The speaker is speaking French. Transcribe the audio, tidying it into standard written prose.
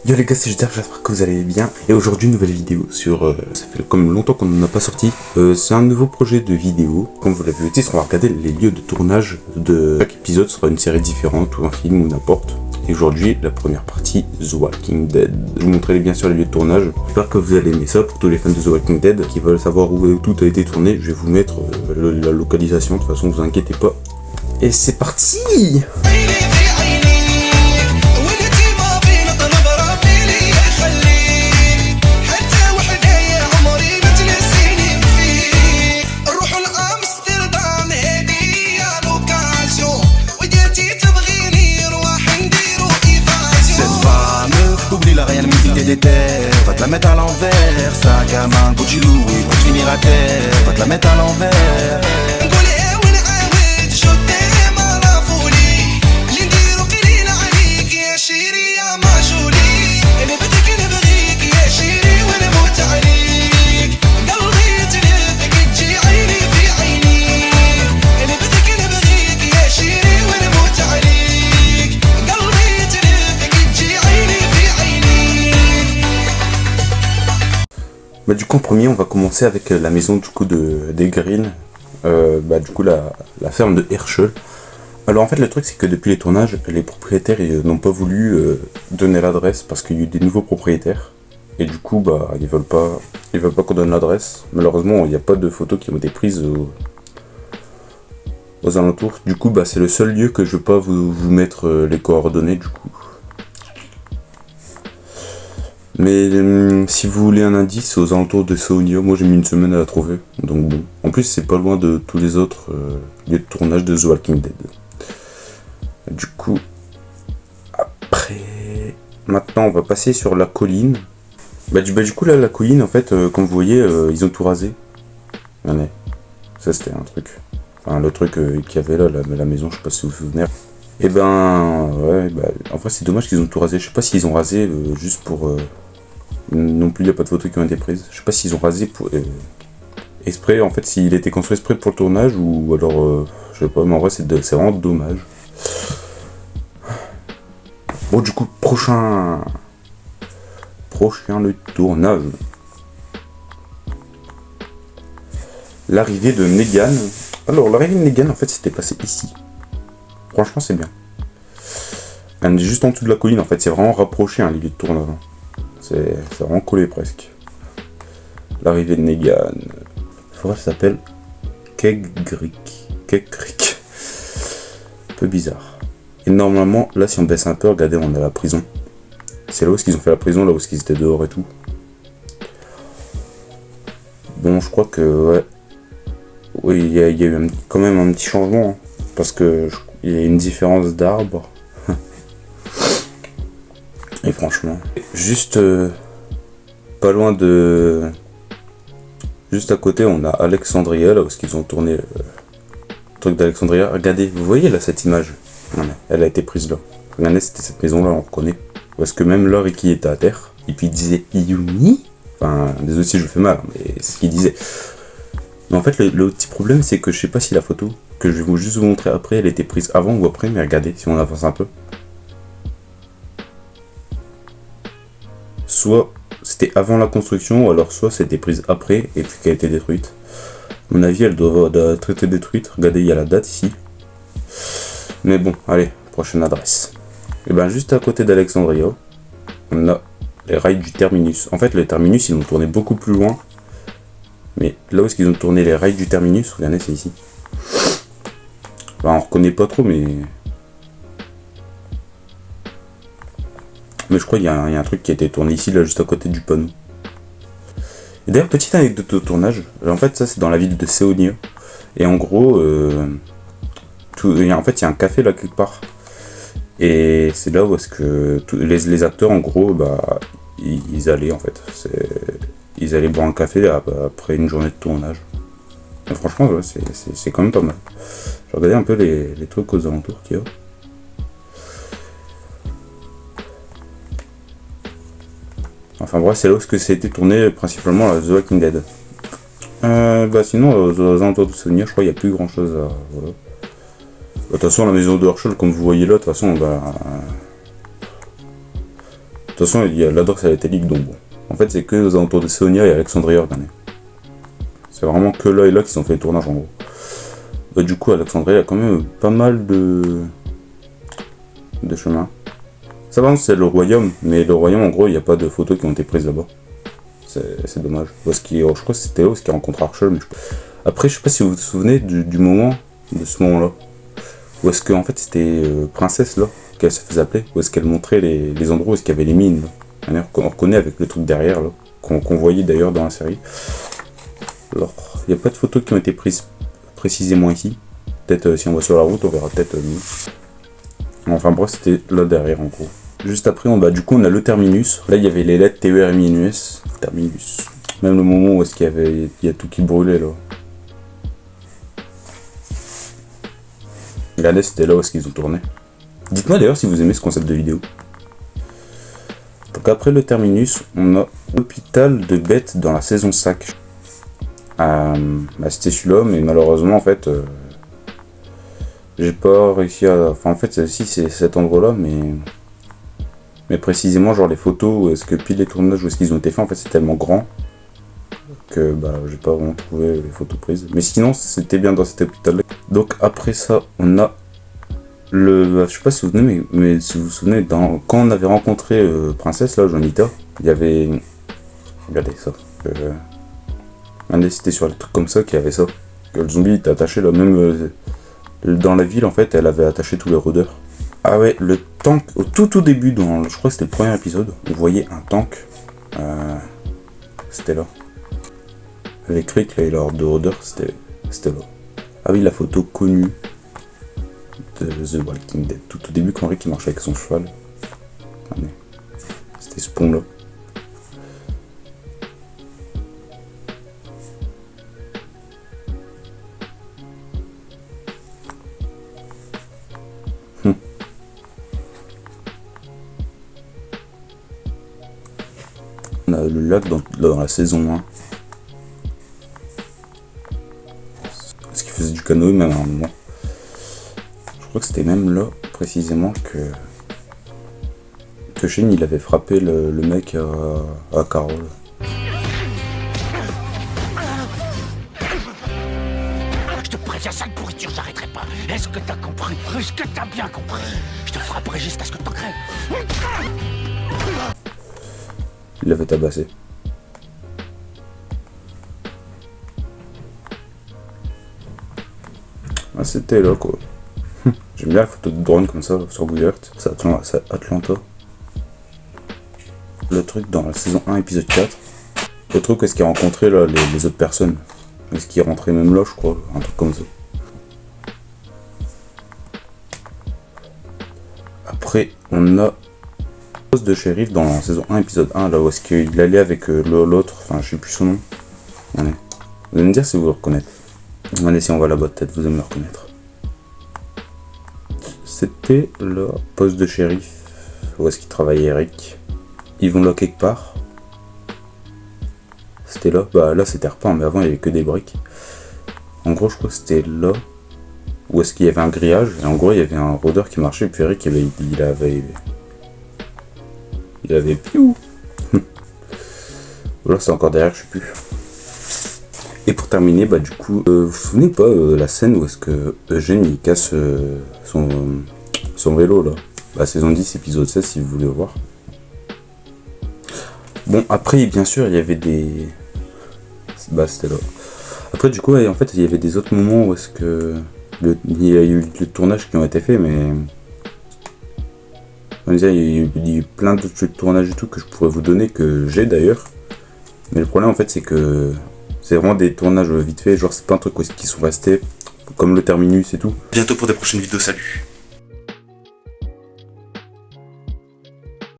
Yo les gars, c'est Jeder, j'espère que vous allez bien. Et aujourd'hui, une nouvelle vidéo sur... ça fait comme longtemps qu'on n'en a pas sorti. C'est un nouveau projet de vidéo. Comme vous l'avez vu, on va regarder les lieux de tournage de chaque épisode. Sera une série différente ou un film ou n'importe. Et aujourd'hui, la première partie, The Walking Dead. Je vous montrerai bien sûr les lieux de tournage. J'espère que vous allez aimer ça. Pour tous les fans de The Walking Dead qui veulent savoir où tout a été tourné, je vais vous mettre la localisation. De toute façon, vous inquiétez pas. Et c'est parti! Va te la mettre à l'envers, sac à main, Gucci Louis, va te finir à terre, va te la mettre à l'envers. Bah du coup en premier on va commencer avec la maison du coup des Green, du coup la ferme de Herschel. Alors en fait le truc c'est que depuis les tournages, les propriétaires n'ont pas voulu donner l'adresse parce qu'il y a eu des nouveaux propriétaires. Et du coup bah ils veulent pas qu'on donne l'adresse. Malheureusement il n'y a pas de photos qui ont été prises aux alentours. Du coup bah c'est le seul lieu que je ne veux pas vous mettre les coordonnées du coup. Mais si vous voulez un indice aux alentours de Saonia, moi j'ai mis une semaine à la trouver, donc bon. En plus c'est pas loin de tous les autres lieux de tournage de The Walking Dead. Du coup, maintenant on va passer sur la colline. Du coup là la colline en fait, comme vous voyez, ils ont tout rasé. Regardez, ça c'était un truc. Enfin le truc qu'il y avait là, la maison, je sais pas si vous vous souvenez. Et en vrai c'est dommage qu'ils ont tout rasé, je sais pas s'ils ont rasé juste pour... Non plus, il n'y a pas de photos qui ont été prises. Je sais pas s'ils ont rasé pour exprès, en fait, s'il était construit exprès pour le tournage ou alors, je sais pas, mais en vrai, c'est vraiment dommage. Bon, du coup, prochain le tournage. L'arrivée de Negan. Alors, l'arrivée de Negan, en fait, c'était passé ici. Franchement, c'est bien. Elle est juste en dessous de la colline, en fait, c'est vraiment rapproché, hein, les lieux de tournage. C'est vraiment collé presque. L'arrivée de Negan. La forêt s'appelle Keg Creek. Un peu bizarre. Et normalement, là si on baisse un peu, regardez, on est à la prison. C'est là où ils ont fait la prison, là où ils étaient dehors et tout. Bon, je crois que ouais. Oui, il y a eu quand même un petit changement. Hein, parce que il y a une différence d'arbres. Et franchement, juste pas loin de... Juste à côté, on a Alexandria, là où ils ont tourné le truc d'Alexandria. Regardez, vous voyez là cette image? Elle a été prise là. Regardez, c'était cette maison-là, on reconnaît. Parce que même là, Ricky était à terre. Et puis il disait Yumi. Enfin, désolé si je fais mal, mais c'est ce qu'il disait. Mais en fait, le petit problème, c'est que je sais pas si la photo que je vais juste vous montrer après, elle était prise avant ou après, mais regardez, si on avance un peu. Soit c'était avant la construction, ou alors soit c'était prise après et puis qu'elle a été détruite. À mon avis, elle doit être détruite. Regardez, il y a la date ici. Mais bon, allez, prochaine adresse. Et juste à côté d'Alexandria, on a les rails du terminus. En fait, les terminus, ils ont tourné beaucoup plus loin. Mais là où est-ce qu'ils ont tourné les rails du terminus, regardez, c'est ici. On reconnaît pas trop, mais je crois qu'il y a un truc qui a été tourné ici, là, juste à côté du panneau. Et d'ailleurs, petite anecdote de tournage. En fait, ça, c'est dans la ville de Saonia. Et en gros, il y a un café là, quelque part. Et c'est là où est-ce que les acteurs, en gros, ils allaient, en fait. Ils allaient boire un café après une journée de tournage. Et franchement, ouais, c'est quand même pas mal. Je regardais un peu les trucs aux alentours qu'il y a. Enfin bref, c'est là où c'était tourné principalement la The Walking Dead. Sinon, aux alentours de Sonia, je crois qu'il n'y a plus grand chose à... Voilà. De toute façon, la maison de Herschel, comme vous voyez là, de toute façon, toute façon, il y a l'adresse à l'Italique, donc bon. En fait, c'est que aux alentours de Seonia et Alexandria, regardez. C'est vraiment que là et là qu'ils ont fait le tournage, en gros. Bah, du coup, Alexandria, il y a quand même pas mal de chemins. Ça, par contre, c'est le royaume, mais le royaume, en gros, il n'y a pas de photos qui ont été prises là-bas. C'est dommage. Parce je crois que c'était là où il rencontre Archel. Mais après, je sais pas si vous vous souvenez du moment, de ce moment-là. Où est-ce qu'en fait, c'était Princesse, là, qu'elle se faisait appeler. Où est-ce qu'elle montrait les endroits où est-ce qu'il y avait les mines, là. D'ailleurs, qu'on reconnaît avec le truc derrière, là. Qu'on voyait d'ailleurs dans la série. Alors, il n'y a pas de photos qui ont été prises précisément ici. Peut-être si on va sur la route, on verra peut-être mieux. Enfin bref, c'était là derrière, en gros. Juste après, du coup, on a le terminus. Là, il y avait les lettres TERMINUS. Terminus. Même le moment où est-ce il y a tout qui brûlait, là. Regardez, c'était là où est-ce qu'ils ont tourné. Dites-moi d'ailleurs si vous aimez ce concept de vidéo. Donc après le terminus, on a l'hôpital de bêtes dans la saison 5. C'était celui-là, mais malheureusement, en fait, j'ai pas réussi à... Enfin, en fait, si, c'est cet endroit-là, mais précisément, genre les photos, où est-ce que pile les tournages, où est-ce qu'ils ont été faits, en fait, c'est tellement grand que j'ai pas vraiment trouvé les photos prises. Mais sinon, c'était bien dans cet hôpital-là. Donc après ça, on a je sais pas si vous vous souvenez, mais si vous vous souvenez, quand on avait rencontré Princesse, là, Jonita, il y avait... Regardez ça. C'était sur les trucs comme ça qu'il y avait ça. Que le zombie était attaché là, même dans la ville, en fait, elle avait attaché tous les rôdeurs. Ah ouais, le tank, au tout début, je crois que c'était le premier épisode, on voyait un tank. C'était là. Avec Rick, là, et leur de rôdeurs, c'était là. Ah oui, la photo connue de The Walking Dead. Tout au début, quand Rick il marchait avec son cheval. C'était ce pont-là. On a le lac dans la saison 1. Parce qu'il faisait du canoë même à un moment. Je crois que c'était même là, précisément, que Shane il avait frappé le mec à Carole. Je te préviens, sale pourriture, j'arrêterai pas. Est-ce que t'as compris? Est-ce que t'as bien compris? Je te frapperai jusqu'à ce que t'en crèves. Il l'avait tabassé. Ah, c'était là, quoi. J'aime bien la photo de drone comme ça sur Google Earth. C'est Atlanta. Le truc dans la saison 1, épisode 4. Le truc, est-ce qu'il a rencontré là, les autres personnes? Est-ce qu'il est rentré même là, je crois? Un truc comme ça. Après, on a poste de shérif dans la saison 1, épisode 1, là où est-ce qu'il allait avec l'autre, enfin je sais plus son nom. Allez. Vous allez me dire si vous le reconnaissez. Allez, si on va là-bas, peut-être vous allez me le reconnaître. C'était le poste de shérif où est-ce qu'il travaillait Eric. Ils vont là quelque part. C'était là, là c'était repeint, mais avant il n'y avait que des briques. En gros, je crois que c'était là où est-ce qu'il y avait un grillage, et en gros il y avait un rôdeur qui marchait, et puis Eric il avait piou. Là c'est encore derrière, je sais plus. Et pour terminer, du coup, vous vous souvenez pas la scène où est-ce que Eugène il casse son vélo là, saison 10, épisode 16 si vous voulez voir. Bon, après bien sûr il y avait des... c'était là. Après du coup, en fait il y avait des autres moments où est-ce que... Il y a eu le tournage qui ont été faits, mais... Il y a eu plein d'autres tournages et tout que je pourrais vous donner, que j'ai d'ailleurs. Mais le problème en fait c'est que... C'est vraiment des tournages vite fait, genre c'est pas un truc qui sont restés, comme le terminus et tout. Bientôt pour des prochaines vidéos, salut.